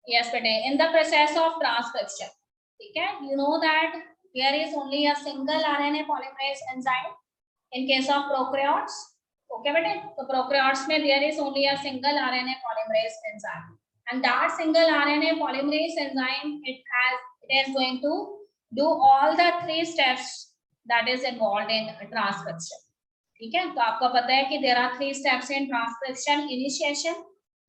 Yes, बेटे, in the process of transcription, ठीक है, you know that there is only a single RNA polymerase enzyme in case of prokaryotes. Okay, बेटे, तो prokaryotes में there is only a single RNA polymerase enzyme, and that single RNA polymerase enzyme it is going to do all the three steps that is involved in transcription. ठीक है, तो आपको पता है कि there are three steps in transcription: initiation,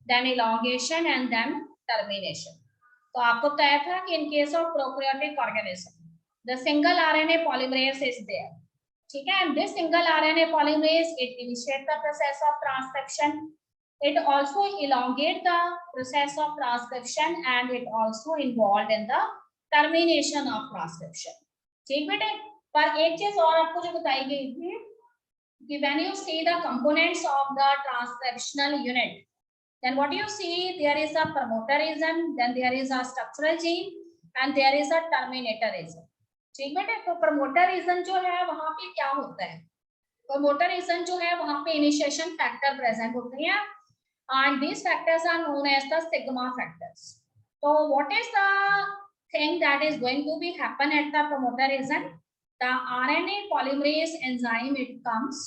then elongation and then termination. तो आपको बताया था कि in case of prokaryotic organism, the single RNA polymerase is there. ठीक है, and this single RNA polymerase it initiates the process of transcription. It also elongate the process of transcription and it also involved in the termination of transcription. ठीक बेटे, पर एक चीज और आपको जो बताई गई थी कि when you see the components of the transcriptional unit, then what you see, there is a promoter region, then there is a structural gene and there is a terminator region. ठीक बेटे, तो promoter region जो है वहां पे क्या होता है? promoter region जो है वहां पे initiation factor present होते हैं and these factors are known as the sigma factors. So what is the thing that is going to be happen at the promoter region? The RNA polymerase enzyme it comes.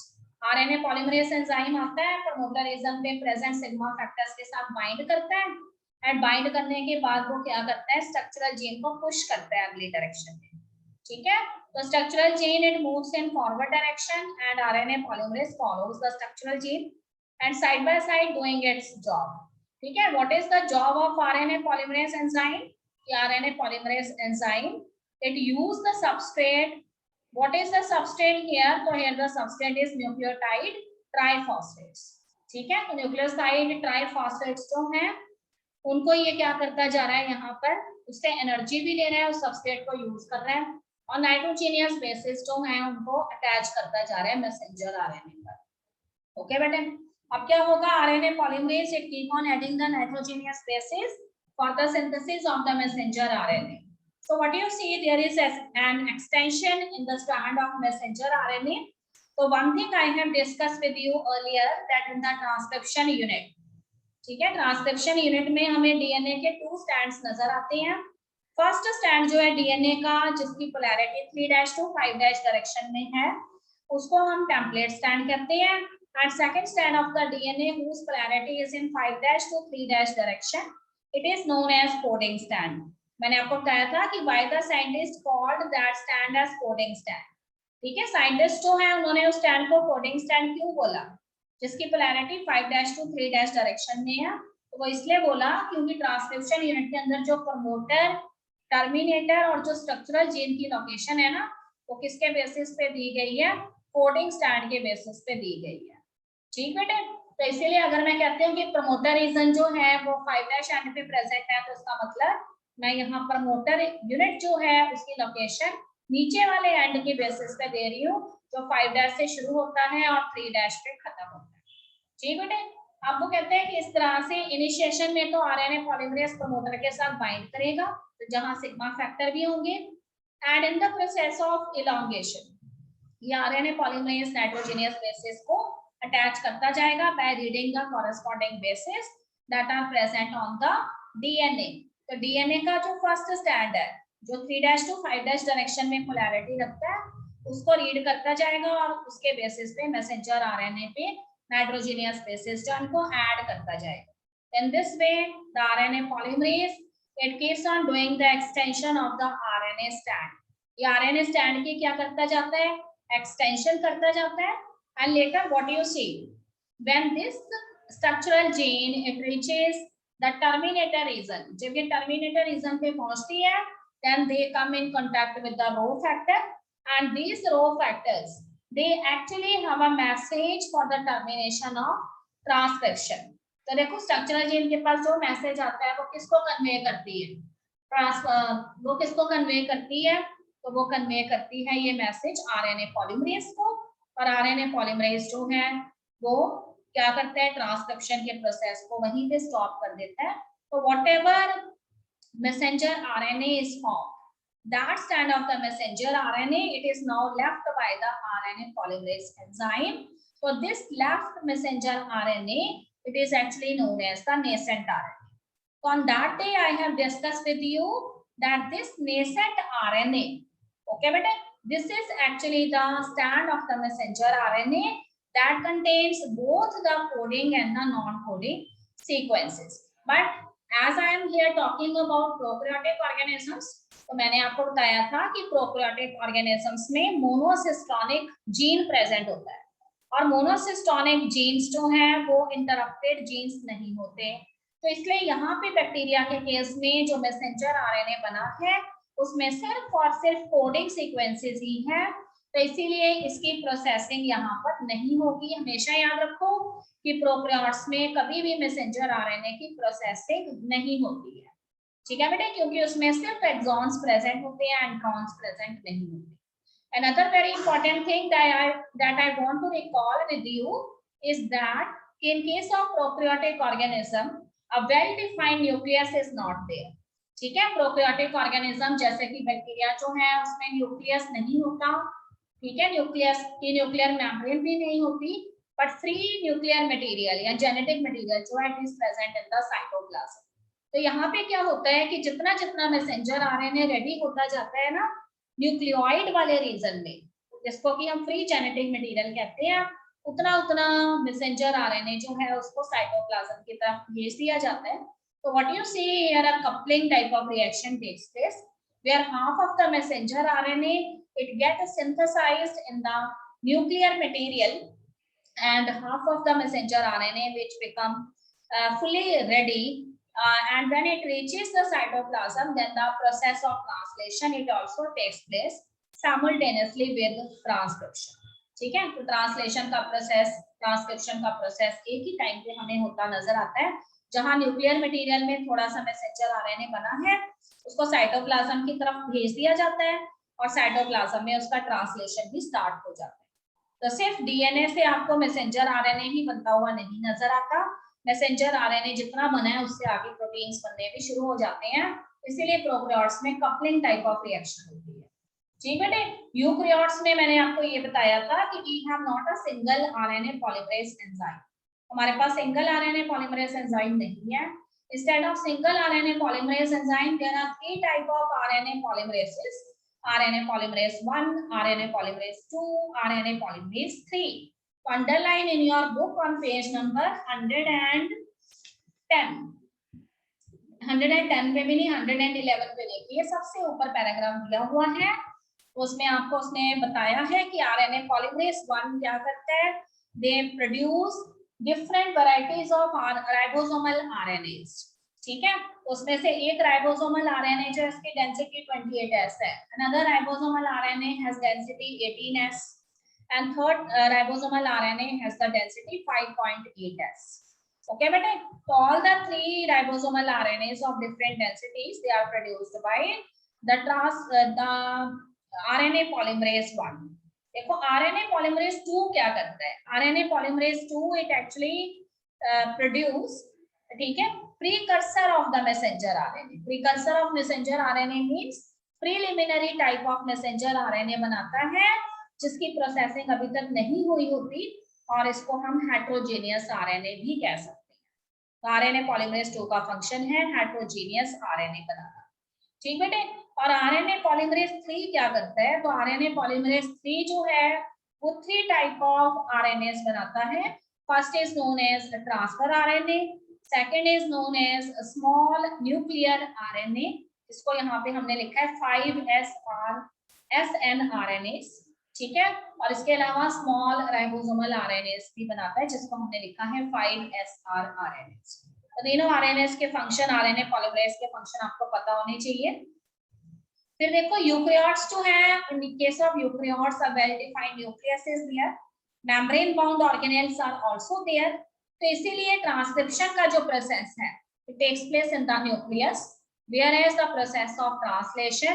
RNA polymerase enzyme आता है promoter region पे present sigma factors के साथ bind करता है and bind करने के बाद वो क्या करता है, structural gene को push करता है अगली direction में. ठीक है, तो structural gene it moves in forward direction and RNA polymerase follows the structural gene and side by side doing its job. ठीक है, what is the job of RNA polymerase enzyme? RNA polymerase enzyme it use the substrate. What is the substrate here? So here the substrate is nucleotide triphosphates. ठीक है, तो nucleoside ट्राइफॉस्फेट्स जो हैं उनको ये क्या करता जा रहा है, यहाँ पर उससे एनर्जी भी ले रहा है, उस सबस्ट्रेट को यूज कर रहा है और नाइट्रोजीनियस बेसिस जो हैं उनको अटैच करता जा रहा है मैसेंजर आरएनए पर. ओके बेटे, अब क्या होगा, RNA polymerase it keep on adding the nitrogenous basis for the synthesis of the messenger RNA. So what you see, there is an extension in the strand of messenger RNA. So one thing I have discussed with you earlier that in the transcription unit, ठीक है, transcription unit में हमें DNA के 2 stands नजर आते हैं. First stand जो है डीएनए का जिसकी पोलैरिटी 3' to 5' डायरेक्शन में है उसको हम टेम्पलेट स्टैंड कहते हैं and second stand of the DNA whose polarity is in 5' to 3' direction it is known as coding stand. मैंने आपको बताया था कि why the scientist called that stand as coding stand. ठीक है, साइंटिस्ट जो है उन्होंने उस स्टैंड को कोडिंग स्टैंड क्यों बोला, जिसकी पोलैरिटी 5' to 3' डायरेक्शन में है, तो वो इसलिए बोला क्योंकि ट्रांसक्रिप्शन यूनिट के अंदर जो प्रमोटर, टर्मिनेटर और जो स्ट्रक्चरल जीन की लोकेशन है ना वो किसके बेसिस पे दी गई है, कोडिंग स्टैंड के बेसिस पे दी गई है. ठीक बेटे, तो इसीलिए अगर मैं कहती हूँ कि प्रमोटर रीजन जो है वो 5' एंड पे प्रेजेंट है तो इसका मतलब मैं यहाँ प्रमोटर यूनिट जो है उसकी लोकेशन नीचे वाले एंड के बेसिस पे दे रही हूँ जो 5' से शुरू होता है और 3' पे खत्म होता है. ठीक बेटे, अब वो कहते हैं कि इस तरह से इनिशिएशन में तो आरएनए पॉलीमरेज प्रमोटर के साथ बाइंड करेगा तो जहां सिग्मा फैक्टर भी होंगे and in the process of elongation ये आरएनए पॉलीमरेज नाइट्रोजनियस बेसिस को अटैच करता जाएगा by reading the corresponding bases that are present on the DNA. तो डीएनए का जो फर्स्ट स्टैंड है जो 3' to 5' डायरेक्शन में पोलैरिटी रखता है उसको रीड करता जाएगा और उसके बेसिस पे मैसेंजर आरएनए पे नाइट्रोजनियस बेसिस चार्ट को ऐड करता जाएगा. In this way, the RNA polymerase it keeps on doing the extension of the RNA strand. ये RNA strand की क्या करता जाता है, extension करता जाता है and later what you see when this structural gene it reaches the terminator region, जब ये terminator region पे पहुंचती है then they come in contact with the rho factor and these rho factors they actually have a message for the termination of transcription. तो देखो structural gene के पास जो message आता है वो किसको कन्वे करती है, वो किसको कन्वे करती है, तो वो कन्वे करती है ये मैसेज आरएनए पॉलीमरेज को और आरएनए पॉलीमरेज जो है वो क्या करता है ट्रांसक्रिप्शन के प्रोसेस को वहीं पे स्टॉप कर देता है. तो whatever messenger RNA is form that strand of the messenger RNA it is now left by the RNA polymerase enzyme. So this left messenger RNA it is actually known as the nascent RNA. On that day I have discussed with you that this nascent RNA, okay beta, this is actually the stand of the messenger RNA that contains both the coding and the non-coding sequences. But as I am here talking about prokaryotic organisms, तो मैंने आपको बताया था कि prokaryotic organisms में monocistronic gene present होता है और मोनोसिस्टोनिक जीन्स जो हैं वो इंटरप्टेड जीन्स नहीं होते। तो इसलिए यहाँ पे बैक्टीरिया के केस में जो मैसेंजर आरएनए बना है उसमें सिर्फ और सिर्फ कोडिंग सीक्वेंसेस ही है, तो इसीलिए इसकी प्रोसेसिंग यहाँ पर नहीं होगी। हमेशा याद रखो कि प्रोकैरियोट्स में कभी भी मैसेंजर आरएनए की प्रोसेसिंग नहीं होती है, ठीक है बेटे, क्योंकि उसमें सिर्फ एक्सॉन्स प्रेजेंट होते हैं, एंड्रॉन्स प्रेजेंट नहीं होते। Another very important thing that I want to recall with you is that in case of prokaryotic organism, a well-defined nucleus is not there. ठीक है, प्रोकैरियोटिक ऑर्गेनिज्म जैसे कि बैक्टीरिया जो है उसमें न्यूक्लियस नहीं होता, ठीक है, न्यूक्लियस की न्यूक्लियर मेम्ब्रेन भी नहीं होती, बट फ्री न्यूक्लियर मटेरियल या जेनेटिक मटेरियल जो है it is present in the cytoplasm. तो यहाँ पे क्या होता है कि जितना जितना मैसेंजर आरएनए रेडी होता जाता है ना न्यूक्लियोइड वाले रीजन में, जिसको कि हम फ्री जेनेटिक मटेरियल कहते हैं, उतना उतना मैसेंजर आरएनए जो है उसको साइटोप्लाज्म की तरफ भेज दिया जाता है। तो what you see here, a coupling type of reaction takes place where half of the messenger RNA it gets synthesised in the nuclear material and half of the messenger RNA which become fully ready, and when it reaches the cytoplasm then the process of translation it also takes place simultaneously with transcription। ठीक है, तो translation का process, transcription का process एक ही time पे हमें होता नजर आता है। जहां न्यूक्लियर मटेरियल में थोड़ा सा मैसेंजर आरएनए बना है उसको साइटोप्लाज्म की तरफ भेज दिया जाता है और साइटोप्लाज्म में उसका ट्रांसलेशन भी स्टार्ट हो जाता है। तो सिर्फ डीएनए से आपको मैसेंजर आरएनए ही बनता हुआ नहीं नजर आता, मैसेंजर आरएनए जितना बना है उससे आगे प्रोटीन्स बनने भी शुरू हो जाते हैं, इसीलिए प्रोकैरियोट्स में कपलिंग टाइप ऑफ रिएक्शन होती है। ठीक है, यूकैरियोट्स में मैंने आपको ये बताया था कि we have not a single RNA polymerase enzyme, हमारे पास सिंगल आरएनए पॉलीमरेज एंजाइम नहीं है। Instead of single RNA polymerase enzyme there are 3 type of RNA polymerases, RNA polymerase 1, RNA polymerase 2, RNA polymerase 3. So underline in your book on page number 110. 110 पे भी नहीं, 111 पे देखिए, सबसे ऊपर पैराग्राफ दिया हुआ है, उसमें आपको उसने बताया है कि RNA polymerase 1 क्या करता है, they produce different varieties of ribosomal RNAs। ठीक है, उसमें से एक राइबोसोमल आरएनए जो इसकी डेंसिटी 28s है, another ribosomal RNA has density 18s and third ribosomal RNA has the density 5.8s। okay beta, so all the 3 ribosomal RNAs of different densities they are produced by the RNA polymerase 1। देखो RNA polymerase 2 क्या करता है, RNA polymerase 2 it actually produce, ठीक है, precursor of the messenger RNA। precursor of messenger RNA means preliminary type of messenger RNA बनाता है जिसकी processing अभी तक नहीं हुई होती और इसको हम हेटेरोजेनियस RNA भी कह सकते हैं। तो RNA polymerase 2 का फंक्शन है हेटेरोजेनियस RNA बनाना। ठीक बेटे, और RNA polymerase 3 क्या करता है, तो RNA polymerase 3 जो है वो 3 टाइप ऑफ RNAs बनाता है। First is known as transfer RNA, second is known as small nuclear RNA, इसको यहाँ पे हमने लिखा है 5SN RNAs। ठीक है, और इसके अलावा स्मॉल राइबोसोमल RNAs भी बनाता है जिसको हमने लिखा है 5SR RNAs। तो तीनों RNAs के फंक्शन, RNA पॉलीमरेज के फंक्शन आपको पता होने चाहिए। फिर देखो यूकैरियोट्स जो है, in case of eukaryotes a well defined nucleus is there, membrane bound organelles are also there. तो इसीलिए ट्रांसक्रिप्शन का जो प्रोसेस है it takes place in the nucleus, whereas the process of translation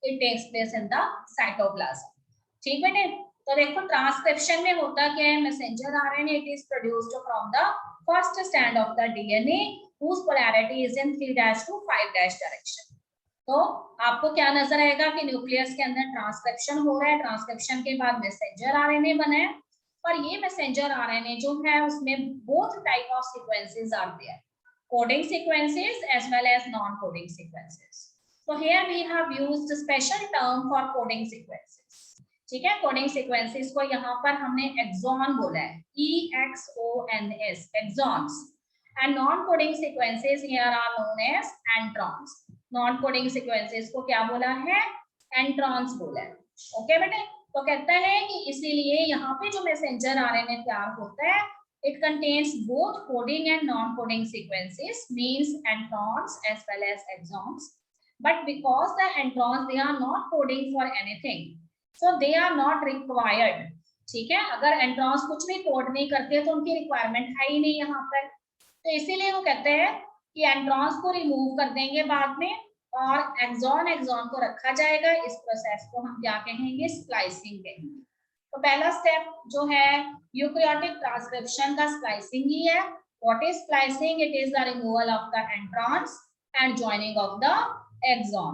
it takes place in the cytoplasm। ठीक बेटे, तो देखो transcription में होता क्या है, messenger RNA it is produced from the first strand of the DNA whose polarity is in 3' to 5' direction. तो आपको क्या नजर आएगा कि न्यूक्लियस के अंदर ट्रांसक्रिप्शन हो रहा है, ट्रांसक्रिप्शन के बाद मैसेंजर आरएनए बना है और ये मैसेंजर आरएनए जो है उसमें both type of sequences are there. coding sequences as well as non-coding sequences. So here we have used a special term for coding sequences. ठीक है, coding sequences को यहाँ पर हमने exon बोला है, EXONS, exons, and non-coding sequences here are known as antrons. Non-coding sequences को क्या बोला है, antrons बोला है. ओके बेटे, तो कहता है कि इसीलिए यहाँ पे जो मैसेंजर आरएनए तैयार होता है, it contains both coding and non-coding sequences, means antrons as well as exons. But because the antrons they are not coding for anything, so they are not required. ठीक है, अगर एंट्रॉन्स कुछ भी कोड नहीं करते तो उनकी रिक्वायरमेंट है ही नहीं यहाँ पर, तो इसीलिए वो कहते हैं कि एंट्रॉन्स को रिमूव कर देंगे बाद में और एक्सॉन को रखा जाएगा. इस प्रोसेस को हम क्या कहेंगे, स्प्लाइसिंग कहेंगे. तो पहला स्टेप जो है यूकैरियोटिक ट्रांसक्रिप्शन का स्प्लाइसिंग ही है. What is splicing? It is the removal of the introns and joining of the exon.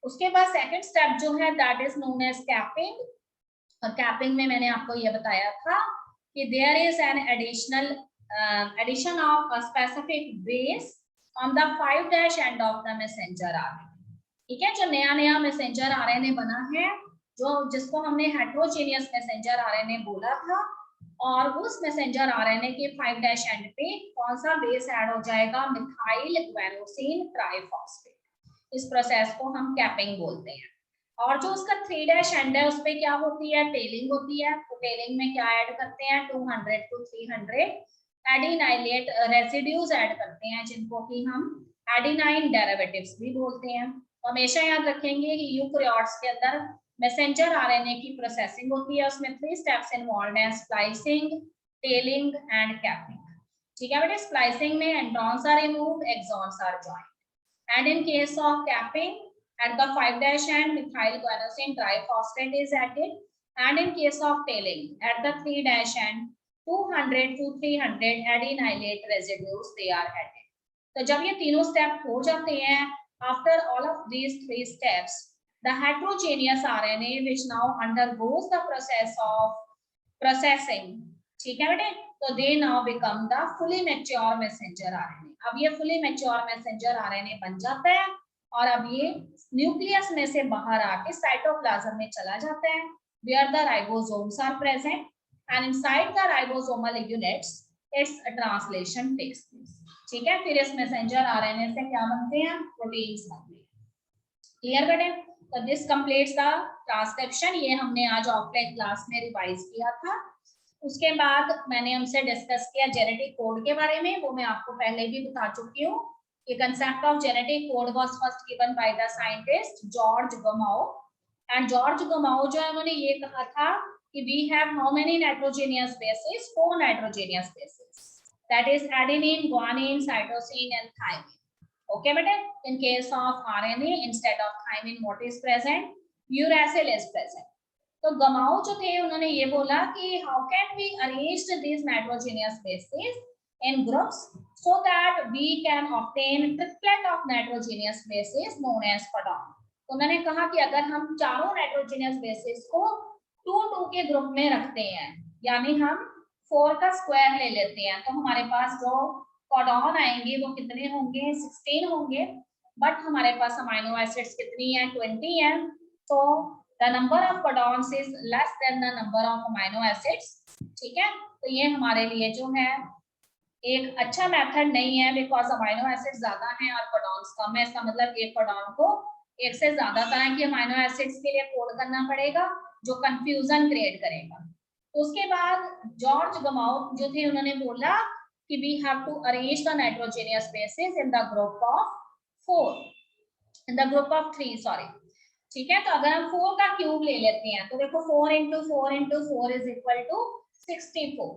उसके बाद सेकंड स्टेप जो है that is known as capping. और कैपिंग में मैंने आपको ये बताया था कि there is an addition of a specific base on the 5' end of the messenger RNA. ठीक है, जो नया मैसेंजर आरएनए बना है, जो जिसको हमने हेटेरोजेनियस मैसेंजर आरएनए बोला था, और उस मैसेंजर आरएनए के 5' एंड पे कौन सा बेस ऐड हो जाएगा, मिथाइल गुआनोसिन ट्राइफॉस्फेट. इस प्रोसेस को हम कैपिंग बोलते हैं. और जो उसका 3' एंड है उस पे क्या होती है, टेलिंग होती है. तो टेलिंग में क्या ऐड करते हैं, 200 to 300 एडिनाइलेट रेसिड्यूज ऐड करते हैं, जिनको कि हम एडिनाइन डेरिवेटिव्स भी बोलते हैं. हमेशा याद रखेंगे कि यूकैरियोट्स के अंदर मैसेंजर आरएनए की प्रोसेसिंग होती है. उसमें 3 स्टेप्स इन्वॉल्व हैं, स्प्लाइसिंग, टेलिंग एंड कैपिंग. ठीक है बेटे, स्प्लाइसिंग में introns are removed, exons are joined. And in case of capping, at the 5' end methyl guanosine triphosphate is added, and in case of tailing at the 3' end 200 to 300 adenylate residues they are added. तो जब ये तीनों step हो जाते हैं, after all of these 3 steps, the heterogeneous RNA which now undergoes the process of processing, ठीक है बेटे, तो they now become the fully mature messenger RNA. अब ये fully mature messenger RNA बन जाता है और अब ये न्यूक्लियस में से बाहर आके साइटोप्लाज्म में चला जाता है, where the ribosomes are present, and inside the ribosomal units its translation takes place. ठीक है, फिर इस मैसेंजर आरएनए से क्या बनते हैं, प्रोटीन्स बनते हैं. क्लियर बेटे? तो दिस कंप्लीट्स द ट्रांसक्रिप्शन. ये हमने आज ऑफलाइन क्लास में रिवाइज किया था. उसके बाद मैंने हमसे डिस्कस किया जेनेटिक कोड के बारे में, वो मैं आपको पहले भी बता चुकी हूँ. The concept of genetic code was first given by the scientist George Gamow, and George Gamow जो है उन्होंने ये कहा था कि we have how many nitrogenous bases, 4 nitrogenous bases, that is adenine, guanine, cytosine and thymine. Okay बेटे, in case of RNA instead of thymine what is present, uracil is present. तो गमाओ जो थे उन्होंने ये बोला कि how can we arrange these nitrogenous bases in groups so that we can obtain triplet of nitrogenous bases known as codon. तो उन्होंने कहा कि अगर हम चारों नाइट्रोजेनियस बेसिस को 2-2 के ग्रुप में रखते हैं, यानी हम 4 का स्क्वायर ले लेते हैं, तो हमारे पास जो कोडॉन आएंगे वो कितने होंगे, 16 होंगे. बट हमारे पास अमाइनो एसिड्स कितनी है, 20 है. तो the number of codons is less than the number of amino acids. ठीक है, तो ये हमारे लिए जो है एक अच्छा मेथड नहीं है, बिकॉज अमाइनो एसिड ज्यादा हैं और कोडॉन्स कम है. इसका मतलब एक कोडॉन को एक से ज्यादा तरह के अमाइनो एसिड्स के लिए कोड करना पड़ेगा, जो कंफ्यूजन क्रिएट करेगा. उसके बाद जॉर्ज गमाओ जो थे उन्होंने बोला कि we have to arrange the nitrogenous basis in the group of 4, in the group of 3 sorry. ठीक है, तो अगर हम 4 का क्यूब ले लेते हैं तो देखो 4 into 4 into 4 is equal to 64.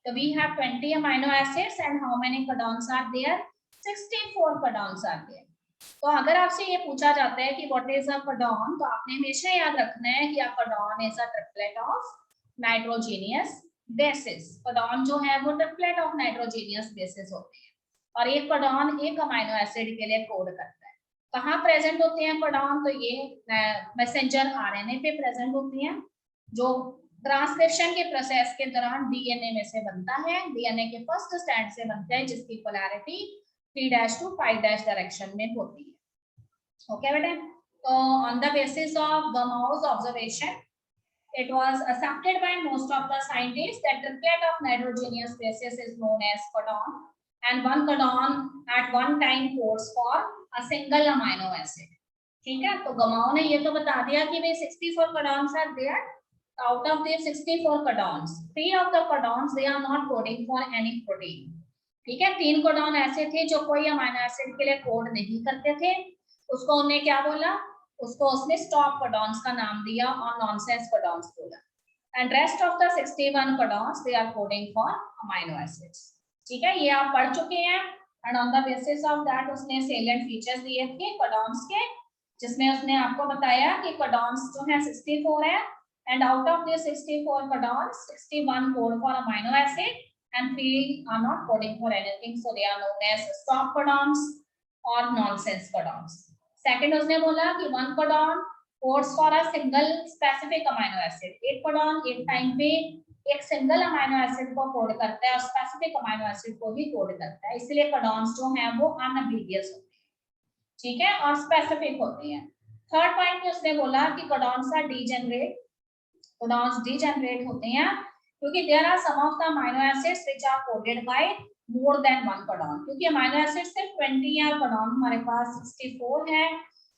So we have 20 amino acids and how many codons are there? 64 codons are there. तो अगर आपसे ये पूछा जाता है कि what is a codon, तो आपने हमेशा याद रखना है कि a codon is a triplet of nitrogenous bases. codon जो है वो triplet of nitrogenous bases होते हैं और एक codon एक अमाइनो एसिड के लिए कोड करता है. कहाँ प्रेजेंट होते हैं codon? तो ये मैसेंजर आरएनए पे प्रेजेंट होते हैं, जो ट्रांसक्रिप्शन के प्रोसेस के दौरान डीएनए में से बनता है. डीएनए के फर्स्ट स्टैंड से बनता है जिसकी पोलैरिटी 3' to 5' डायरेक्शन में होती है। ओके बेटे, तो on the basis of Gamow observation it was accepted by most of the scientists that triplet of nitrogenous bases is known as codon, and one codon at one time codes for a single amino acid. ठीक है, तो Gamow ने ये तो बता दिया कि भाई 64 codons are there. Out of these 64 codons, 3 of the codons they are not coding for any protein. ठीक है, 3 कोडॉन ऐसे थे जो कोई अमीनो एसिड के लिए कोड नहीं करते थे, उसको उन्हें क्या बोला, उसको उसने स्टॉप कोडॉन्स का नाम दिया और नॉनसेंस कोडॉन्स बोला। And rest of the 61 codons they are coding for amino acids. ठीक है, ये आप पढ़ चुके हैं। And on the basis of that उसने सेलिएंट फीचर्स दिए थे कोडॉन्स के, जिसमें उसने आपको बताया कि कोडॉन्स जो है 64 है, and out of this 64 codons 61 code for amino acid and 3 are not coding for anything, so they are known as stop codons or nonsense codons. Second उसने बोला कि one codon codes for a single specific amino acid. एक codon एक time पे एक single amino acid को code करता है और स्पेसिफिक अमीनो एसिड को भी कोड करता है, इसलिए codons जो हैं वो अनएम्बिगियस होते हैं, ठीक है, और स्पेसिफिक होती हैं। थर्ड पॉइंट में उसने बोला कि codons are degenerate, codons degenerate होते हैं क्योंकि there are some of the amino acids which are coded by more than one codon, क्योंकि अमीनो एसिड सिर्फ 20 है और codon हमारे पास 64 है,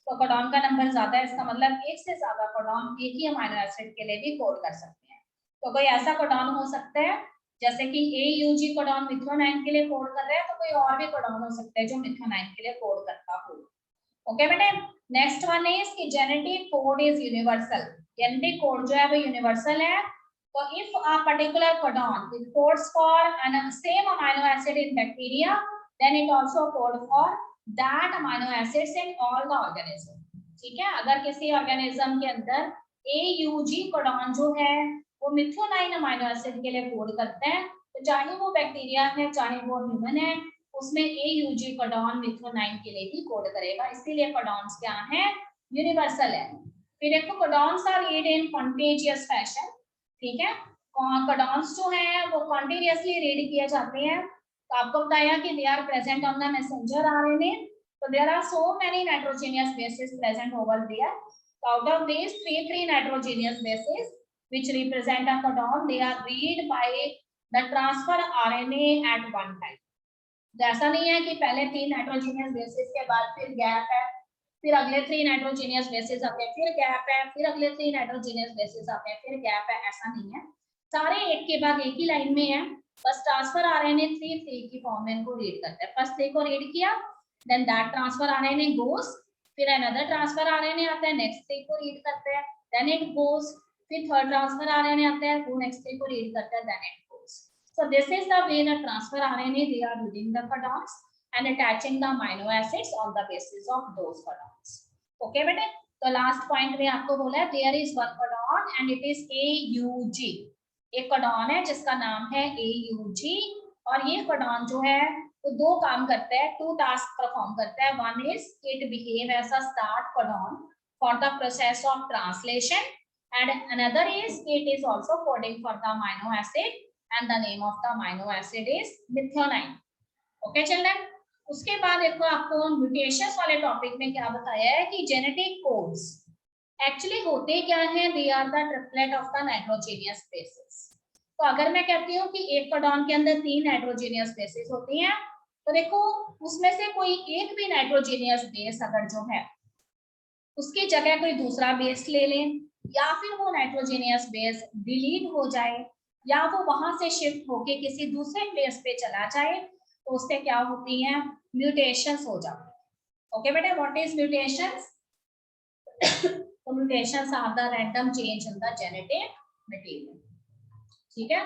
तो codon का नंबर ज्यादा है, इसका मतलब एक से ज्यादा codon एक ही अमीनो एसिड के लिए भी कोड कर सकते हैं। तो कोई ऐसा codon हो सकता है जैसे कि AUG codon मिथायोनाइन के लिए कोड कर रहा है, तो कोई और भी codon हो सकता है जो मिथायोनाइन के लिए कोड करता हो। ओके बेटे, नेक्स्ट वन इज कि genetic code is universal. Genetic code जो है वो यूनिवर्सल है। So if a particular codon it codes for an same amino acid in bacteria, then it also codes for that amino acids in all the organism. ठीक है, अगर किसी organism के अंदर AUG codon जो है वो मिथायोनाइन अमीनो एसिड के लिए कोड करते हैं, तो चाहे वो बैक्टीरिया है चाहे वो ह्यूमन है, उसमें AUG codon मिथायोनाइन के लिए भी कोड करेगा, इसीलिए codons क्या है, यूनिवर्सल है। फिर देखो codons are read in contagious fashion, ठीक है, कोडॉन्स जो है वो कॉन्टिन्यूअसली रीड किए जाते हैं। तो आपको बताया कि they are present on the messenger RNA, तो there are so many nitrogenous bases present over there. तो out of this 3 nitrogenous bases which represent a codon, they are read by the transfer RNA at one time. तो ऐसा नहीं है कि पहले 3 nitrogenous bases के बाद फिर गैप है, फिर अगले 3 नाइट्रोजेनियस बेसेस आते हैं, फिर गैप है, फिर अगले 3 नाइट्रोजेनियस बेसेस आते हैं, फिर गैप है, ऐसा नहीं है, सारे एक के बाद एक ही लाइन में है। बस ट्रांसफर आरएनए 3 की फॉर्म में इनको रीड करता है। फर्स्ट 3 को रीड किया, देन दैट ट्रांसफर आरएनए गोस, फिर अनदर ट्रांसफर आरएनए आता है, नेक्स्ट 3 को रीड करते हैं, देन इट गोस, फिर थर्ड ट्रांसफर आरएनए आता है, वो नेक्स्ट 3 को रीड करता है, then it goes. So this is the way the transfer RNA they are reading the codons and attaching the amino acids on the basis of those codons. Okay बेटे, तो last point में आपको बोला है there is one codon and it is AUG। एक codon है जिसका नाम है AUG, और ये कोडॉन जो है वो 2 काम करता है, 2 टास्क परफॉर्म करता है। One is it behave as a start codon for the process of translation, and another is it is also coding for the amino acid, and the name of the amino acid is methionine. Okay children, उसके बाद देखो आपको mutations वाले topic में क्या बताया है कि जेनेटिक कोड्स एक्चुअली होते क्या है, they are the triplet of the nitrogenous bases. तो अगर मैं कहती हूँ कि एक कोडॉन के अंदर 3 नाइट्रोजेनियस बेसेस होती हैं, तो देखो उसमें से कोई एक भी नाइट्रोजेनियस बेस अगर जो है उसकी जगह कोई दूसरा बेस ले लें, या फिर वो नाइट्रोजेनियस बेस डिलीट हो जाए, या वो वहां से शिफ्ट होके किसी दूसरे प्लेस पे चला जाए, तो उससे क्या होती हैं, म्यूटेशंस हो जाती हैं। ओके बेटे, व्हाट इज म्यूटेशंस? तो mutations are the random change in the genetic material. ठीक है,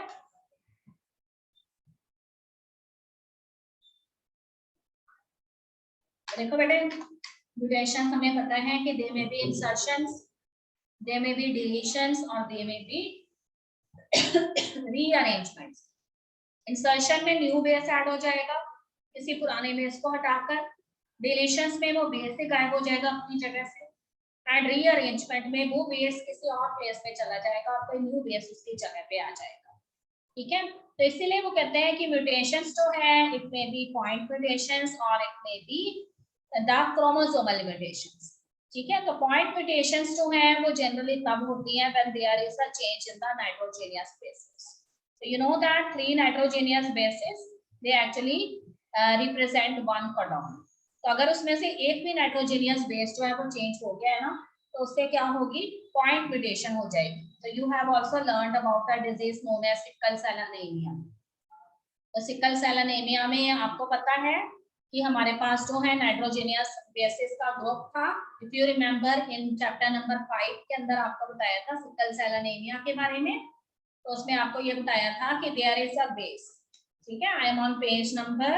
देखो बेटे म्यूटेशन हमें पता है कि दे में बी इंसर्शंस, दे में बी डिलीशंस और दे में बी रीअरेंजमेंट्स। इंसर्शन में न्यू बेस ऐड हो जाएगा किसी पुराने बेस को हटाकर, डिलीशंस में वो बेस ही गायब हो जाएगा अपनी जगह से, एंड रीअरेंजमेंट में वो बेस किसी और प्लेस पे चला जाएगा और कोई न्यू बेस उसकी जगह पे आ जाएगा। ठीक है, तो इसीलिए वो कहते हैं कि म्यूटेशंस जो है it may be point mutations और it may be the chromosomal mutations. ठीक है, तो पॉइंट म्यूटेशंस जो है वो जनरली तब होती हैं when there is a change in the nitrogenous basis. So you know that 3 nitrogenous bases they actually represent one codon। तो अगर उसमें से एक भी नाइट्रोजेनियस बेस जो है वो चेंज हो गया है ना, तो उससे क्या होगी, पॉइंट म्यूटेशन हो जाएगी। तो you have also learned about a disease known as sickle cell anaemia. तो सिकल सेल एनीमिया में आपको पता है कि हमारे पास जो है नाइट्रोजेनियस बेसिस का ग्रुप था। If you remember in chapter number 5 के अंदर आपको बताया था सिकल सेल एनीमिया के बारे में। तो उसमें आपको ये बताया था कि देयर इज अ बेस। ठीक है, I am on page number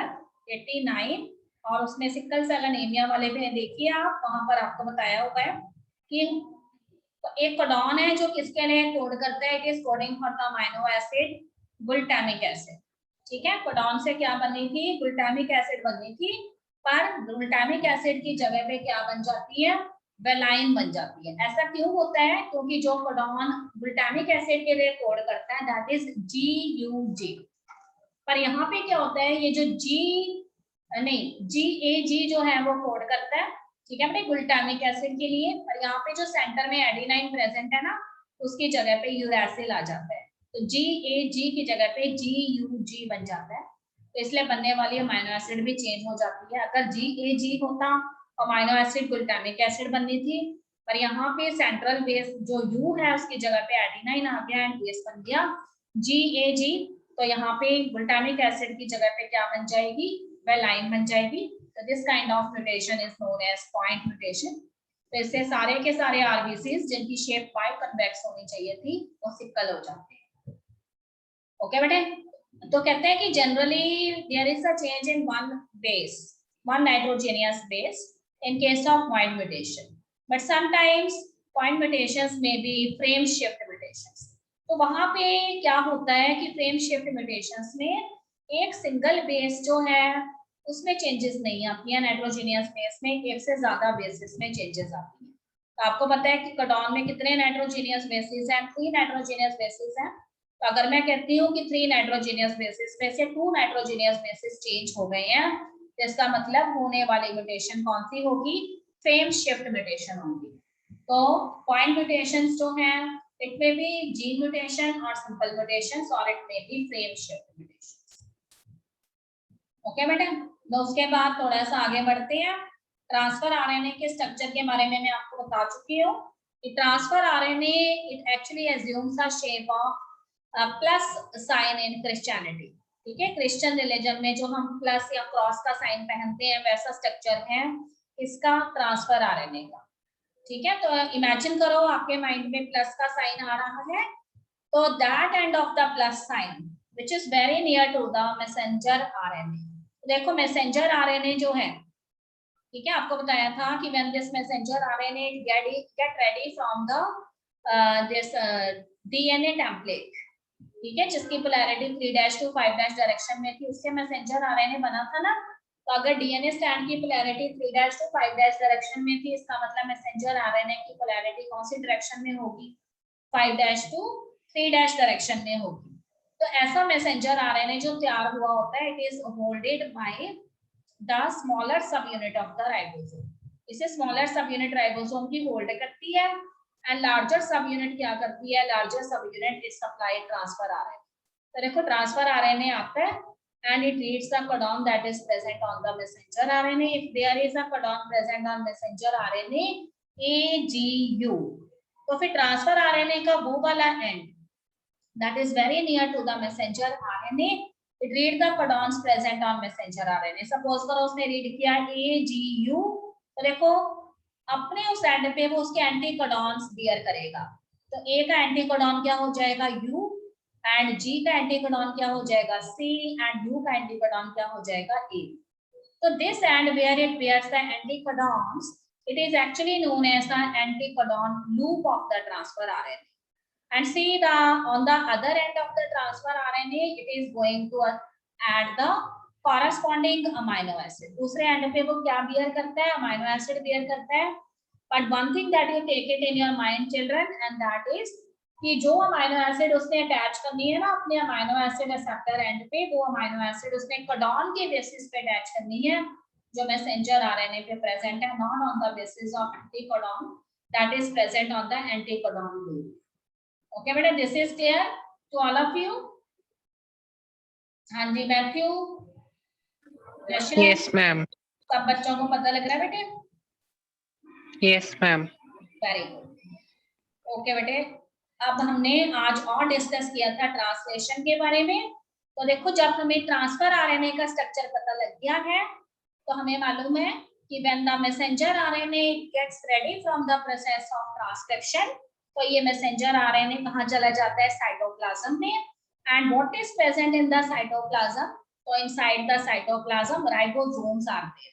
89 और उसमें सिकल सेल एनीमिया वाले पे देखिए आप, वहां पर आपको बताया हुआ है कि एक कोडॉन है जो किसके लिए कोड करता है, it is coding for the amino acid glutamic acid. ठीक है, कोडॉन से क्या बनी थी, ग्लूटामिक एसिड बनी थी, पर ग्लूटामिक एसिड की जगह पे क्या बन जाती है, वेलाइन बन जाती है। ऐसा क्यों होता है, क्योंकि जो कोडॉन ग्लूटामिक एसिड के लिए कोड करता है दैट इज GUG, पर यहाँ पे क्या होता है, ये जो GAG जो है वो कोड करता है। ठीक है, अपने ग्लूटामिक एसिड के लिए, पर यहाँ पे जो सेंटर में एडेनाइन प्रेजेंट है ना, उसकी जगह पे यूरासिल आ जाता है। तो GAG की जगह पे GUG बन जाता है। तो इसलिए बनने वाली अमीनो एसिड भी चेंज हो जाती है। अगर GAG होता अमीनो एसिड ग्लूटामिक एसिड बननी थी, पर यहाँ पे सेंट्रल बेस जो U है उसकी जगह पे एडेनाइन आ गया एंड बेस बन गया GAG। तो यहाँ पे ग्लूटामिक एसिड की जगह पे क्या बन जाएगी, वेलाइन बन जाएगी। तो this kind of mutation is known as point mutation. तो इससे सारे के सारे आरबीसीज जिनकी शेप पाई कन्वेक्स होनी चाहिए थी वो सिकल हो जाते हैं। ओके बेटे, तो कहते हैं कि generally there is a change in one base, one nitrogenous base in case of point mutation, but sometimes point mutations may be frame shift mutations। तो वहां पे क्या होता है कि फ्रेम शिफ्ट म्यूटेशंस में एक सिंगल बेस जो है उसमें चेंजेस नहीं आती है, नाइट्रोजेनियस बेस में एक से ज्यादा बेसिस में चेंजेस आती है। तो आपको पता है कि कोडॉन में कितने नाइट्रोजेनियस बेसिस हैं, 3 नाइट्रोजेनियस बेसिस हैं। तो अगर मैं कहती हूँ कि 3 नाइट्रोजेनियस बेसिस में से 2 नाइट्रोजेनियस बेसिस चेंज हो गए हैं, इसका मतलब होने वाली म्यूटेशन कौन सी होगी, फ्रेम शिफ्ट म्यूटेशन होगी। तो पॉइंट म्यूटेशंस जो हैं it may B gene mutation और सिंपल म्यूटेशंस और it may B frame shift mutations. Okay बेटा, तो उसके बाद थोड़ा सा आगे बढ़ते हैं। ट्रांसफर आरएनए के स्ट्रक्चर के बारे में मैं आपको बता चुकी हूँ कि transfer RNA it actually assumes a shape of plus sign in Christianity. ठीक है, क्रिश्चियन रिलीजन में जो हम प्लस या क्रॉस का साइन पहनते हैं वैसा स्ट्रक्चर है इसका ट्रांसफर आरएनए का। ठीक है, तो इमेजिन करो आपके माइंड में प्लस का साइन आ रहा है, तो that end of the plus sign which is very near to the messenger RNA. देखो मैसेंजर आरएनए जो है, ठीक है, आपको बताया था कि when this messenger RNA get ready from the this DNA template, ठीक है, जिसकी पोलैरिटी 3' to 5' डायरेक्शन में थी, उससे मैसेंजर आरएनए बना था ना। तो अगर डीएनए स्ट्रैंड की पोलैरिटी 3' to 5' डायरेक्शन में थी, इसका मतलब मैसेंजर आरएनए की पोलैरिटी कौन सी डायरेक्शन में होगी, 5' to 3' डायरेक्शन में होगी। तो ऐसा मैसेंजर आरएनए जो तैयार हुआ होता है it is holded by the smaller सब यूनिट ऑफ द राइबोसोम। इसे स्मॉलर सब यूनिट राइबोसोम की होल्ड करती है एंड लार्जर सब यूनिट क्या करती है, लार्जर सब unit is supply transfer RNA. तो देखो ट्रांसफर आरएनए आता है and it reads the codon that is present on the messenger RNA. If there is a codon present on messenger RNA AGU, तो फिर ट्रांसफर आरएनए का वो वाला and that is very near to the messenger RNA, it read the codons present on messenger RNA. Suppose करो उसने read किया AGU, तो देखो अपने उस एंड पे वो उसके एंटी कोडॉन्स बियर करेगा। तो A का एंटी कोडॉन क्या हो जाएगा U, एंड G का एंटी कोडॉन क्या हो जाएगा C, एंड U का एंटी कोडॉन क्या हो जाएगा A। तो this end where it bears the anticodons, it is actually known as the anticodon loop of the transfer RNA. And see the on the other end of the transfer RNA, it is going to add the corresponding amino acid. दूसरे and पे वो क्या beer करता है, amino acid beer करता है। But one thing that you take it in your mind children, and that is कि जो अमाइनो एसिड उसने अटैच करनी है ना अपने अमाइनो एसिड रिसेप्टर एंड पे, वो अमाइनो एसिड उसने कोडॉन के बेसिस पे अटैच करनी है जो मैसेंजर आरएनए पे प्रेजेंट है, not on the basis of anticodon that is present on the anticodon loop. Okay बेटा, this is clear to all of you? हाँ जी मैथ्यू, यस मैम। सब बच्चों को पता लग रहा है बेटे? Yes ma'am. Very good. Okay बेटे, अब हमने आज और डिस्कस किया था ट्रांसलेशन के बारे में। तो देखो, जब हमें ट्रांसफर आरएनए का स्ट्रक्चर पता लग गया है तो हमें मालूम है कि when the messenger RNA gets ready from the process of transcription, तो ये मैसेंजर आरएनए कहाँ चला जाता है? साइटोप्लाज्म में। And what is present in the cytoplasm? तो inside the cytoplasm ribosomes are there,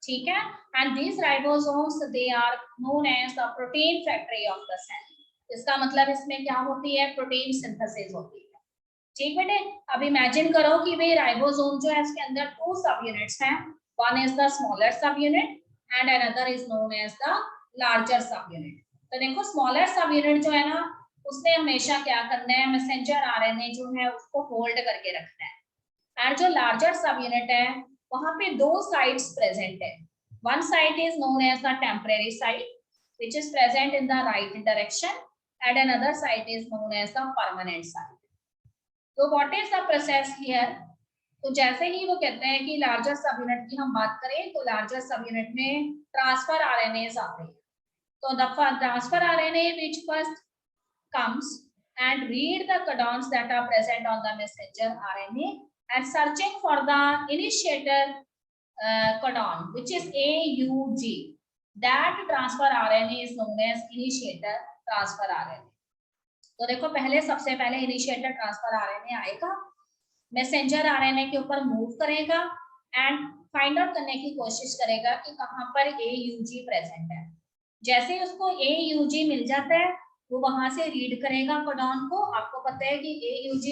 ठीक है। And these ribosomes they are known as the protein factory of the cell. इसका मतलब इसमें क्या होती है? प्रोटीन सिंथेसिस होती है, ठीक बेटे। अब इमेजिन करो कि भाई राइबोसोम जो है इसके अंदर 2 सब यूनिट्स हैं, one is the smaller subunit and another is known as the larger subunit. तो देखो, स्मॉलर सब यूनिट जो है ना, उसने हमेशा क्या करना है? मैसेंजर आरएनए जो है उसको होल्ड करके रखना है। एंड जो लार्जर सब यूनिट है वहां पे 2 साइट्स प्रेजेंट है। One site is known as the temporary site which is present in the right direction and another site is known as the permanent site. So what is the process here? तो जैसे ही वो कहते हैं कि larger सब unit की हम बात करें तो लार्जर सब यूनिट में ट्रांसफर आरएनएस आते हैं। तो the transfer RNA which first comes and read the codons that are present on the messenger RNA and searching for the initiator codon which is AUG. That transfer RNA is known as initiator transfer RNA. तो देखो, पहले सबसे पहले initiator transfer RNA आएगा, messenger RNA के ऊपर move करेगा and find out करने की कोशिश करेगा कि कहां पर AUG प्रेजेंट है। जैसे उसको AUG मिल जाता है वो वहां से रीड करेगा कोडॉन को। आपको पता है कि AUG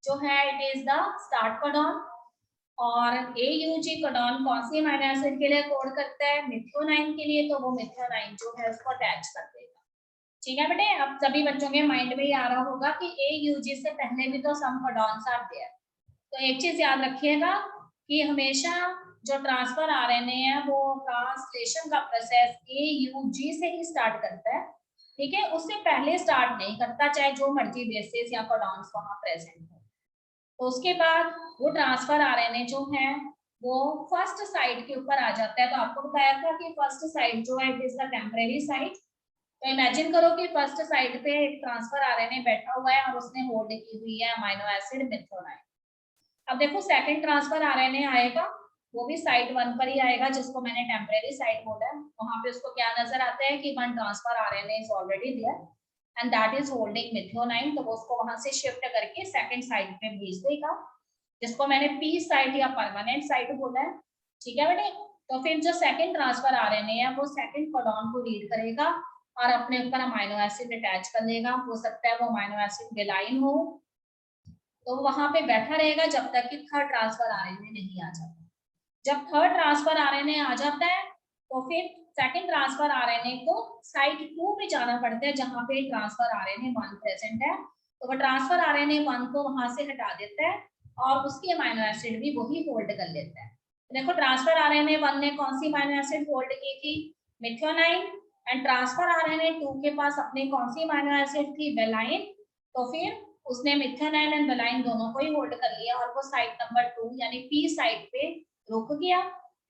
जो है it is the start codon, और AUG कोडॉन कौन सी अमीनो एसिड के लिए कोड करता है? मिथ्योनाइन के लिए। तो वो मिथ्योनाइन जो है उसको अटैच कर देगा, ठीक है बेटे। अब सभी बच्चों के माइंड में ये आ रहा होगा कि AUG से पहले भी तो सम कोडॉन्स आर देयर। तो एक चीज याद रखिएगा कि हमेशा जो ट्रांसफर आरएनए है वो ट्रांसलेशन का प्रोसेस AUG से ही स्टार्ट करता है, ठीक है। उससे पहले स्टार्ट नहीं करता, चाहे जो मर्जी बेसिस या कोडॉन्स वहां प्रेजेंट हो। तो उसके बाद वो ट्रांसफर आरएनए जो है वो फर्स्ट साइट के ऊपर आ जाता है। तो आपको बताया था कि फर्स्ट साइट जो है it is the temporary site. तो इमेजिन करो कि फर्स्ट साइट पे एक ट्रांसफर आरएनए बैठा हुआ है और उसने होल्ड की हुई है अमीनो एसिड मिथ्योनाइन। अब देखो, सेकंड ट्रांसफर आरएनए आएगा, वो भी साइट 1 पर ही आएगा जिसको मैंने टेम्परेरी साइट बोला है। वहां पे उसको क्या नजर आता है कि one transfer RNA is already there and that is holding methionine. तो वो उसको वहां से शिफ्ट करके सेकंड साइट पे भेज देगा जिसको मैंने पी साइट या परमानेंट साइट बोला है, ठीक है बेटे। तो फिर जो सेकंड ट्रांसफर आरएनए है वो सेकंड कोडॉन को रीड करेगा और अपने ऊपर अमीनो एसिड अटैच कर लेगा। हो सकता है वो अमीनो एसिड वेलाइन हो, तो वहां पे बैठा रहेगा जब तक कि थर्ड ट्रांसफर आरएनए नहीं आ जाता। जब थर्ड ट्रांसफर आरएनए आ जाता है तो फिर सेकंड ट्रांसफर आरएनए को साइट 2 पे जाना पड़ता है जहां पे ट्रांसफर आरएनए 1 प्रेजेंट है। तो वो ट्रांसफर आरएनए 1 को वहां से हटा देता है और उसकी अमीनो एसिड भी वही होल्ड कर लेता है। देखो, ट्रांसफर आरएनए 1 ने कौन सी अमीनो एसिड होल्ड की थी? मिथ्योनाइन। एंड ट्रांसफर आरएनए 2 के पास अपनी कौन सी अमीनो एसिड थी? वेलाइन। तो फिर उसने मिथ्योनाइन एंड वेलाइन दोनों को ही होल्ड कर लिया और वो साइट नंबर 2 यानी पी साइट पे रुक गया।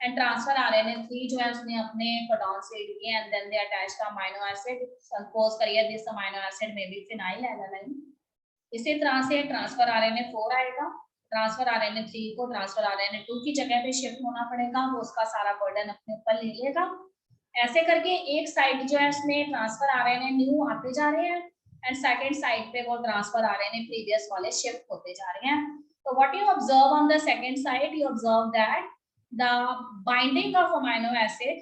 एंड ट्रांसफर आरएनए 3 जो है उसने अपने कोडॉन से रीड किया and then they attach the amino acid. Suppose करिए दिस अमीनो एसिड में बी फिनाइल एलानाइन। इसी तरह से ट्रांसफर आरएनए 4 आएगा, ट्रांसफर आरएनए 3 को ट्रांसफर आरएनए 2 की जगह पे शिफ्ट होना पड़ेगा, वो उसका सारा बर्डन अपने ऊपर ले लेगा। ऐसे करके एक साइड जो है उसमें ट्रांसफर आरएनए न्यू आते जा रहे हैं एंड सेकंड साइड पे वो ट्रांसफर आरएनए प्रीवियस वाले शिफ्ट होते जा रहे हैं। तो what you observe on the second side, you observe that the binding of amino acid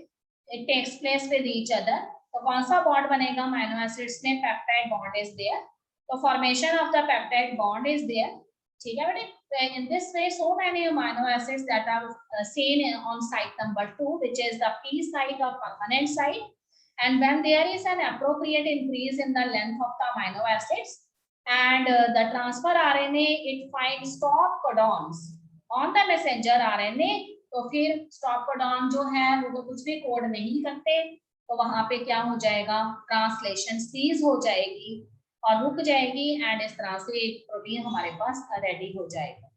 it takes place with each other. तो कौन सा बॉन्ड बनेगा अमीनो एसिड्स में? Peptide bond is there. तो formation of the peptide bond is there, ठीक है बेटे। in this way so many amino acids that are seen on site number 2 which is the p site or permanent site and when there is an appropriate increase in the length of the amino acids and the transfer RNA it finds stop codons on the messenger RNA, तो फिर stop codon जो है वो तो कुछ भी code नहीं करते, तो वहां पे क्या हो जाएगा, ट्रांसलेशन सीज हो जाएगी और रुक जाएगी एंड इस तरह से एक प्रोटीन हमारे पास रेडी हो जाएगा।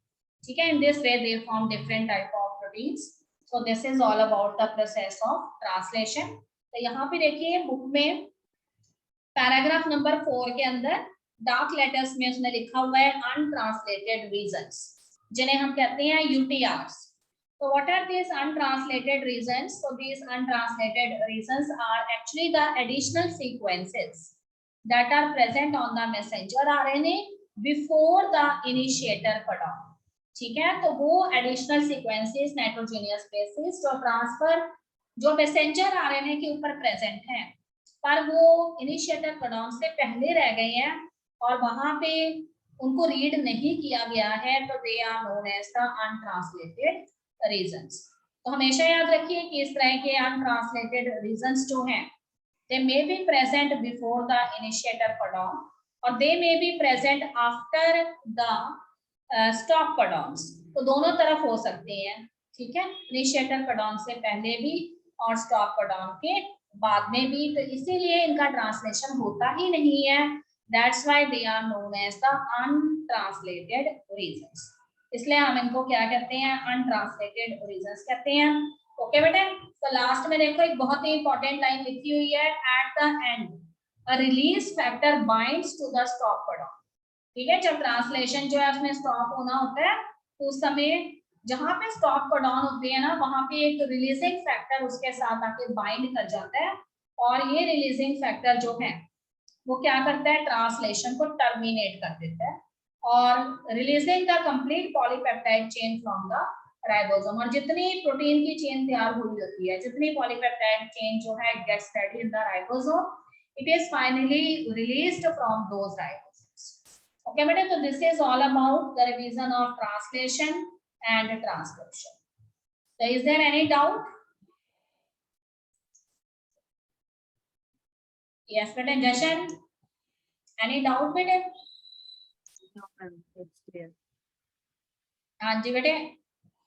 ठीक है, in this way they form different type of proteins. So this is all about the process of translation. तो यहाँ पे देखिए बुक में पैराग्राफ नंबर 4 के अंदर डार्क लेटर्स में उसने लिखा हुआ है अनट्रांसलेटेड रीजंस, जिन्हें हम कहते हैं यूटीआरस। So what are these untranslated reasons? So these untranslated reasons are actually the additional sequences that are present on the messenger RNA before the initiator codon. ठीक है, तो वो एडिशनल सीक्वेंसेस नाइट्रोजेनियस बेसिस जो transfer जो मैसेंजर आरएनए के ऊपर present है पर वो इनिशिएटर कोडॉन से पहले रह गए हैं और वहां पे उनको रीड नहीं किया गया है, तो they are known as the untranslated regions. तो हमेशा याद रखिए कि इस तरह के अनट्रांसलेटेड रीजंस जो हैं they may be present before the initiator codon और they may be present after the stop codons, तो दोनों तरफ हो सकते हैं। ठीक है, इनिशिएटर कोडॉन से पहले भी और स्टॉप कोडॉन के बाद में भी, तो इसीलिए इनका ट्रांसलेशन होता ही नहीं है। That's why they are known as the untranslated regions. इसलिए हम इनको क्या कहते हैं, अनट्रांसलेटेड रीजंस कहते हैं। ओके बेटे, तो लास्ट में देखो एक बहुत ही इंपॉर्टेंट लाइन लिखी हुई है, at the end a release factor binds to the stop codon. ठीक है, जब ट्रांसलेशन जो है उसमें स्टॉप होना होता है तो उस समय जहां पे स्टॉप कोडॉन होते हैं ना वहां पे एक रिलीजिंग फैक्टर उसके साथ आके बाइंड कर जाता है और ये रिलीजिंग फैक्टर जो है वो क्या करता है, ट्रांसलेशन को टर्मिनेट कर देता है और releasing the complete polypeptide chain from the ribosome. और जितनी प्रोटीन की चेन तैयार हुई होती है, जितनी पॉलीपेप्टाइड चेन जो है gets ready in the ribosome, it is finally released from those ribosomes. Okay, बेटे, तो this is all about the revision of translation and transcription. So is there any doubt? Yes, बेटे, Jashan, any doubt बेटे? No, ma'am, it's clear. हाँ जी बेटे,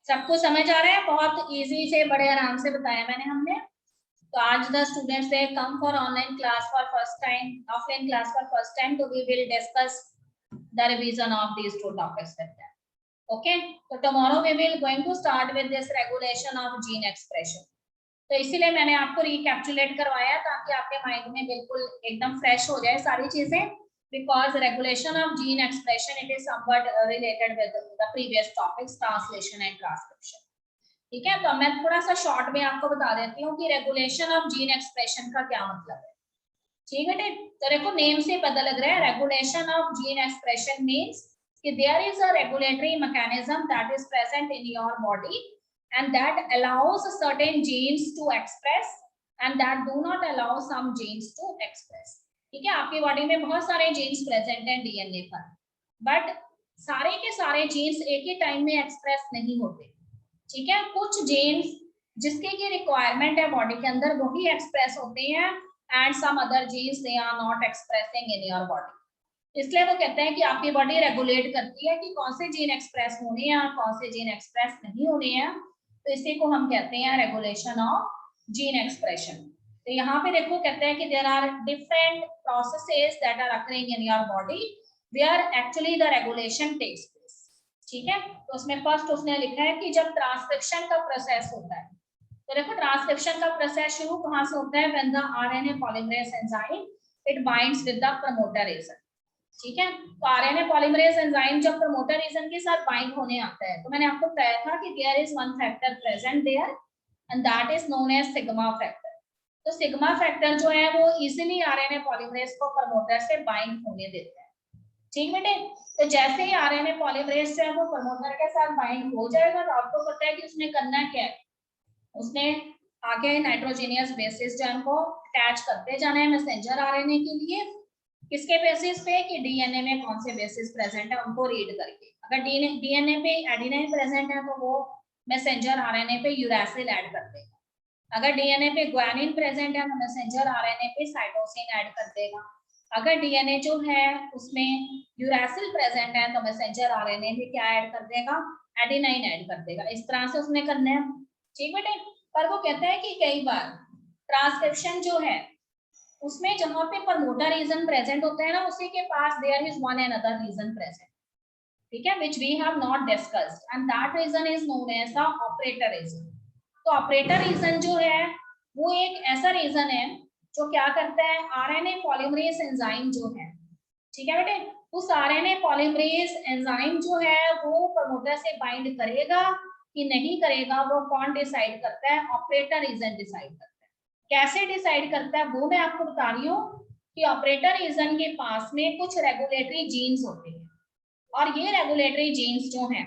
सबको समझ आ रहा है? बहुत इजी से बड़े आराम से बताया मैंने हमने। तो आज the students they come for online class for first time, offline class for first time, so we will discuss the revision of these two topics with them. Okay, so tomorrow we will going to start with this regulation of gene expression. तो इसीलिए मैंने आपको recapitulate करवाया ताकि आपके mind में बिल्कुल एकदम फ्रेश हो जाए सारी चीजें, because regulation of gene expression it is somewhat related with the previous topics translation and transcription. ठीक है, तो मैं थोड़ा सा शॉर्ट में आपको बता देती हूँ कि रेगुलेशन ऑफ जीन एक्सप्रेशन का क्या मतलब है। ठीक है, तो देखो नेम से पता लग रहा है, regulation of gene expression means कि there is a regulatory mechanism that is present in your body and that allows certain genes to express and that do not allow some genes to express. ठीक है, आपकी body में बहुत सारे genes present हैं DNA पर, but सारे के सारे जीन्स एक ही टाइम में एक्सप्रेस नहीं होते। ठीक है, कुछ जीन्स जिसके की रिक्वायरमेंट है बॉडी के अंदर वही एक्सप्रेस होते हैं and some other genes they are not expressing in your body। इसलिए वो कहते हैं कि आपकी बॉडी रेगुलेट करती है कि कौन से जीन एक्सप्रेस होने हैं और कौन से जीन एक्सप्रेस नहीं होने हैं, तो इसी को हम कहते हैं रेगुलेशन ऑफ जीन एक्सप्रेशन। तो यहाँ पे देखो कहते हैं कि there are different processes that are occurring in your body where actually the regulation takes place. ठीक है, तो उसमें फर्स्ट उसने लिखा है कि जब ट्रांसक्रिप्शन का प्रोसेस होता है, तो देखो ट्रांसक्रिप्शन का प्रोसेस शुरू कहां से होता है, when the RNA polymerase enzyme it binds with the promoter region. ठीक है, तो आरएनए पॉलीमरेज एंजाइम जब प्रमोटर रीजन के साथ बाइंड होने आता है, तो मैंने आपको बताया था कि there is one factor present there and that is known as sigma factor. तो सिग्मा फैक्टर जो है वो इजीली आरएनए पॉलीमरेज को प्रमोटर से बाइंड होने देता है। ठीक बेटे, तो जैसे ही आरएनए पॉलीमरेज जो है वो प्रमोटर के साथ बाइंड हो जाएगा, तो आपको पता है कि उसने करना क्या है, उसने आगे नाइट्रोजेनियस बेसिस जो को अटैच करते जाना है मैसेंजर आरएनए के लिए। किसके बेसिस पे, कि डीएनए में कौन से बेसिस प्रेजेंट है उनको रीड करके। अगर डीएनए पे एडेनाइन प्रेजेंट है तो वो मैसेंजर आरएनए पे यूरैसिल ऐड कर देगा, अगर डीएनए पे ग्वानिन प्रेजेंट है तो मैसेंजर आरएनए पे साइटोसिन ऐड कर देगा। अगर डीएनए जो है उसमें यूरैसिल प्रेजेंट है तो मैसेंजर आरएनए भी क्या ऐड कर देगा, एडेनाइन ऐड कर देगा। इस तरह से उसने करना है, ठीक बेटे। पर वो कहता है कि कई बार ट्रांसक्रिप्शन जो है उसमें जहां पे प्रमोटर रीजन प्रेजेंट होता है ना, उसी के पास there is one and other region present, ठीक है, which we have not discussed and that reason is known as the operator reason। तो ऑपरेटर रीजन जो है वो एक ऐसा रीजन है जो क्या करता है, आरएनए पॉलीमरेज एंजाइम जो है, ठीक है बेटे, उस आरएनए पॉलीमरेज एंजाइम जो है वो प्रमोटर से बाइंड करेगा कि नहीं करेगा, वो कौन डिसाइड करता है, ऑपरेटर रीजन डिसाइड करता है। कैसे डिसाइड करता है वो मैं आपको बता रही हूँ कि ऑपरेटर रीजन के पास में कुछ रेगुलेटरी जीन्स होते हैं और ये रेगुलेटरी जीन्स जो हैं,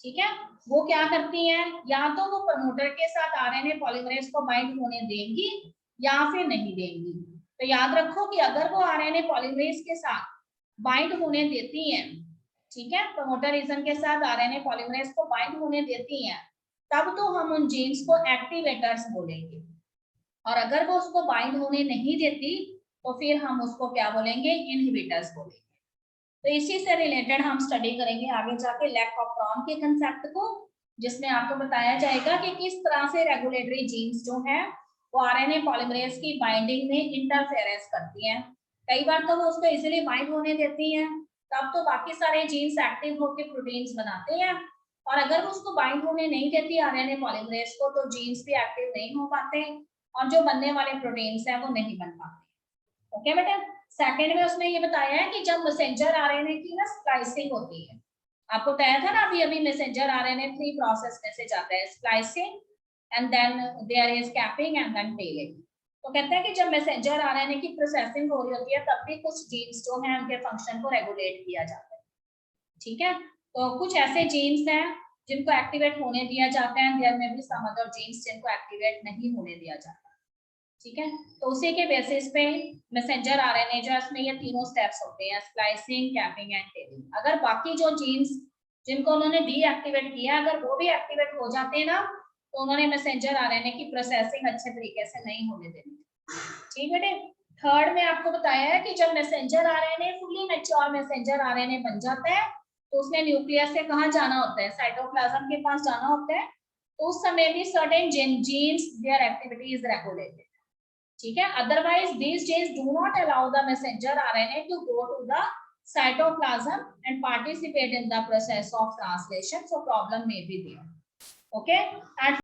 ठीक है, वो क्या करती हैं, या तो वो प्रमोटर के साथ आरएनए पॉलीमरेज को बाइंड होने देंगी या फिर नहीं देंगी। तो याद रखो कि अगर वो आरएनए पॉलीमरेज के साथ बाइंड होने देती हैं, ठीक है, प्रमोटर रीजन के साथ आरएनए पॉलीमरेज को बाइंड होने देती हैं, तब तो हम उन जीन्स को एक्टिवेटर्स बोलेंगे। और अगर वो उसको बाइंड होने नहीं देती तो फिर हम उसको क्या बोलेंगे, इनहिबिटर्स बोलेंगे। तो इसी से रिलेटेड हम स्टडी करेंगे आगे जाके लैकोप्रोन के कंसेप्ट को, जिसमें आपको बताया जाएगा कि किस तरह से रेगुलेटरी जीन्स जो है वो आरएनए पॉलीमरेज की बाइंडिंग में इंटरफेरेंस करती हैं। कई बार तो वो उसको इजीली बाइंड होने देती हैं, तब तो बाकी सारे जीन्स एक्टिव होकर प्रोटीन्स बनाते हैं, और अगर वो उसको बाइंड होने नहीं देती आरएनए पॉलीमरेज को तो जीन्स भी एक्टिव नहीं हो पाते और जो बनने वाले प्रोटीन्स हैं वो नहीं बन पाते। ओके बेटा। सेकंड में उसने ये बताया है कि जब मैसेंजर आरएनए की ना स्प्लाइसिंग होती है, आपको बताया था ना अभी अभी मैसेंजर आरएनए 3 प्रोसेस में से जाता है, splicing and then there is capping and then tailing. तो कहते हैं कि जब मैसेंजर आरएनए की प्रोसेसिंग हो रही होती है तब भी कुछ जीन्स जो हैं उनके फंक्शन को रेगुलेट किया जाता है, ठीक है। तो कुछ ऐसे जीन्स हैं जिनको एक्टिवेट होने दिया जाता है, देयर में भी सम अदर जीन्स जिनको एक्टिवेट नहीं होने दिया जाता, ठीक है। तो उसी के बेसिस पे मैसेंजर आरएनए जो है उसमें ये तीनों स्टेप्स होते हैं, स्प्लाइसिंग, कैपिंग एंड टेलिंग। अगर बाकी जो जीन्स जिनको उन्होंने डीएक्टिवेट किया अगर वो भी एक्टिवेट हो जाते हैं ना, तो उन्होंने मैसेंजर आरएनए की प्रोसेसिंग अच्छे तरीके से नहीं होने देनी, ठीक बेटे। थर्ड में आपको बताया है कि जब messenger RNA fully mature messenger RNA बन जाता है तो उसने न्यूक्लियस से कहाँ जाना होता है, साइटोप्लाज्म के पास जाना होता है। तो उस समय भी certain jeans there activity is regulated, ठीक है। Otherwise these genes do not allow the messenger RNA to go to the cytoplasm and participate in the process of translation, so problem may be there, okay। And